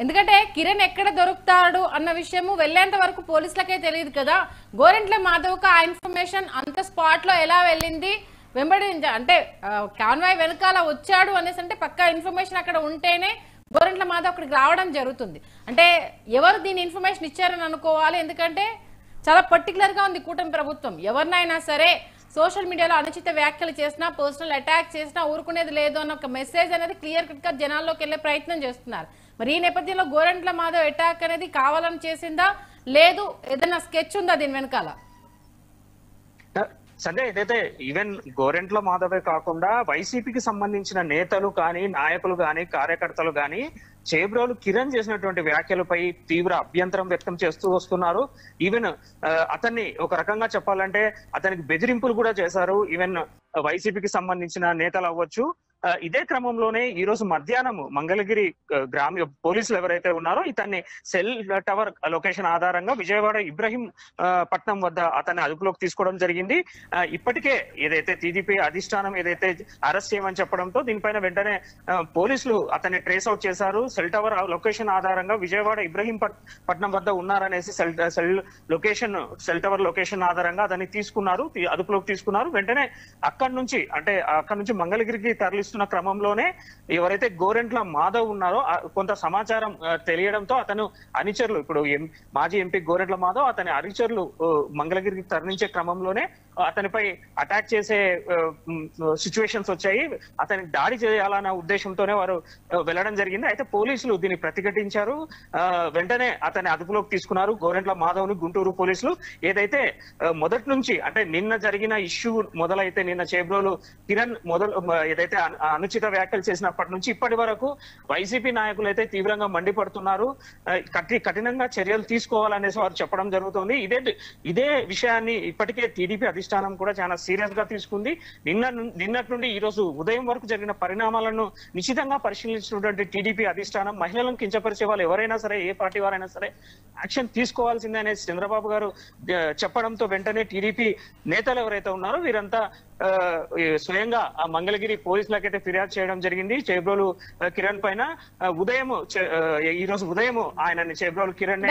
ఎందుకంటే కిరణ్ ఎక్కడ దొరుకుతాడు అన్న విషయము వెళ్ళేంత వరకు పోలీసులకే తెలియదు కదా. గోరెంట్ల మాధవ్కు ఆ ఇన్ఫర్మేషన్ అంత స్పాట్ లో ఎలా వెళ్ళింది, అంటే కాన్వాయ్ వెనకాల వచ్చాడు అనేసి అంటే పక్కా ఇన్ఫర్మేషన్ అక్కడ ఉంటేనే గోరెంట్ల మాధవ్ అక్కడికి రావడం జరుగుతుంది. అంటే ఎవరు దీని ఇన్ఫర్మేషన్ ఇచ్చారని అనుకోవాలి. ఎందుకంటే చాలా పర్టికులర్ గా ఉంది కూటమి ప్రభుత్వం. ఎవరినైనా సరే సోషల్ మీడియాలో అనుచిత వ్యాఖ్యలు చేసినా, పర్సనల్ అటాక్ చేసినా ఊరుకునేది లేదు అన్న ఒక మెసేజ్ అనేది క్లియర్ కట్ గా జనాల్లోకి వెళ్లే ప్రయత్నం చేస్తున్నారు. మరి ఈ నేపథ్యంలో గోరెంట్ల మాధవ్ అటాక్ అనేది కావాలని చేసిందా, లేదు ఏదైనా స్కెచ్ ఉందా దీని వెనకాల? సంజయ్, ఏదైతే ఈవెన్ గోరెంట్ల మాధవే కాకుండా వైసీపీకి సంబంధించిన నేతలు కానీ, నాయకులు కానీ, కార్యకర్తలు కానీ చేబ్రోలు కిరణ్ చేసినటువంటి వ్యాఖ్యలపై తీవ్ర అభ్యంతరం వ్యక్తం చేస్తూ వస్తున్నారు. ఈవెన్ అతన్ని ఒక రకంగా చెప్పాలంటే అతనికి బెదిరింపులు కూడా చేశారు. ఈవెన్ వైసీపీకి సంబంధించిన నేతలు అవ్వచ్చు. ఇదే క్రమంలోనే ఈ రోజు మధ్యాహ్నం మంగళగిరి గ్రామీణ పోలీసులు ఎవరైతే ఉన్నారో ఇతన్ని సెల్ టవర్ లొకేషన్ ఆధారంగా విజయవాడ ఇబ్రహీం పట్నం వద్ద అతన్ని అదుపులోకి తీసుకోవడం జరిగింది. ఇప్పటికే ఏదైతే టీడీపీ అధిష్టానం ఏదైతే అరెస్ట్ చేయమని చెప్పడంతో దీనిపైన వెంటనే పోలీసులు అతన్ని ట్రేస్ అవుట్ చేశారు. సెల్ టవర్ లొకేషన్ ఆధారంగా విజయవాడ ఇబ్రహీం పట్నం వద్ద ఉన్నారనేసి సెల్ టవర్ లొకేషన్ ఆధారంగా అతన్ని తీసుకున్నారు, అదుపులోకి తీసుకున్నారు. వెంటనే అక్కడి నుంచి మంగళగిరికి తరలిస్తున్న క్రమంలోనే ఎవరైతే గోరెంట్ల మాధవ్ ఉన్నారో కొంత సమాచారం తెలియడంతో అతను అనుచరులు, ఇప్పుడు మాజీ ఎంపీ గోరెంట్ల మాధవ్ అతని అనుచరులు మంగళగిరికి తరలించే క్రమంలోనే అతనిపై అటాక్ చేసే సిచ్యువేషన్స్ వచ్చాయి. అతనికి దాడి చేయాలన్న ఉద్దేశంతోనే వారు వెళ్ళడం జరిగింది. అయితే పోలీసులు దీన్ని ప్రతిఘటించారు. వెంటనే అతన్ని అదుపులోకి తీసుకున్నారు గోరెంట్ల మాధవ్ ను గుంటూరు పోలీసులు. ఏదైతే మొదటి నుంచి అంటే నిన్న జరిగిన ఇష్యూ మొదలైతే నిన్న చేబ్రోలు కిరణ్ ఏదైతే అనుచిత వ్యాఖ్యలు చేసినప్పటి నుంచి ఇప్పటి వరకు వైసీపీ నాయకులు అయితే తీవ్రంగా మండిపడుతున్నారు. కఠినంగా చర్యలు తీసుకోవాలనేసి వారు చెప్పడం జరుగుతుంది. ఇదే విషయాన్ని ఇప్పటికే టీడీపీ అధిష్టానం కూడా చాలా సీరియస్ గా తీసుకుంది. నిన్నటి నుండి ఈ రోజు ఉదయం వరకు జరిగిన పరిణామాలను నిశ్చితంగా పరిశీలించినటువంటి టీడీపీ అధిష్టానం మహిళలను కించపరిచే వాళ్ళు ఎవరైనా సరే, ఏ పార్టీ వారైనా సరే యాక్షన్ తీసుకోవాల్సిందే అనేసి చంద్రబాబు గారు చెప్పడంతో వెంటనే టీడీపీ నేతలు ఎవరైతే ఉన్నారో వీరంతా స్వయంగా ఆ మంగళగిరి పోలీసులకైతే ఫిర్యాదు చేయడం జరిగింది. చేబ్రోలు కిరణ్ పైన ఈ రోజు ఉదయం ఆయనని చేబ్రోలు కిరణ్